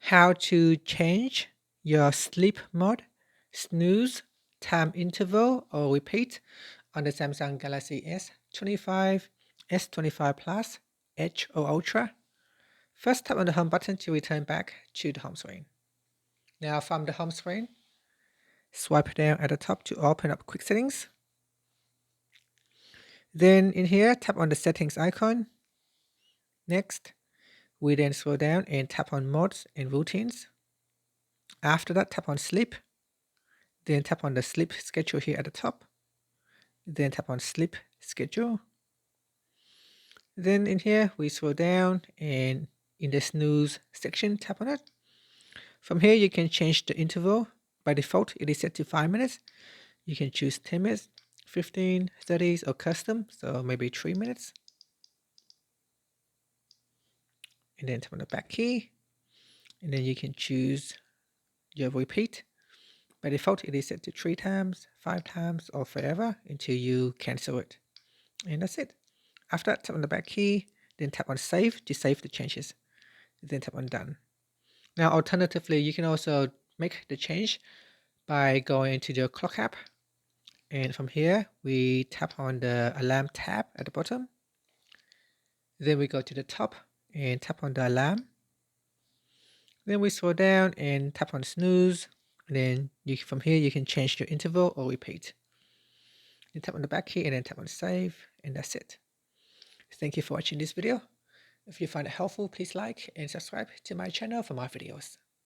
how to change your sleep mode, snooze, time interval, or repeat on the Samsung Galaxy S25, S25 Plus, Edge, or Ultra. First, tap on the home button to return back to the home screen. Now, from the home screen, swipe down at the top to open up quick settings. Then in here, tap on the settings icon. Next, we then scroll down and tap on modes and routines. After that, tap on sleep. Then tap on the sleep schedule here at the top. Then tap on sleep schedule. Then in here, we scroll down and in the snooze section, tap on it. From here, you can change the interval. By default, it is set to 5 minutes. You can choose 10 minutes, 15, 30, or custom, so maybe 3 minutes. And then tap on the back key. And then you can choose your repeat. By default, it is set to 3 times, 5 times, or forever until you cancel it. And that's it. After that, tap on the back key, then tap on save to save the changes. Then tap on done. Now, alternatively, you can also make the change by going into the clock app. And from here, we tap on the alarm tab at the bottom. Then we go to the top and tap on the alarm. Then we scroll down and tap on snooze. And then from here, you can change your interval or repeat. You tap on the back key and then tap on save, and that's it. Thank you for watching this video. If you find it helpful, please like and subscribe to my channel for more videos.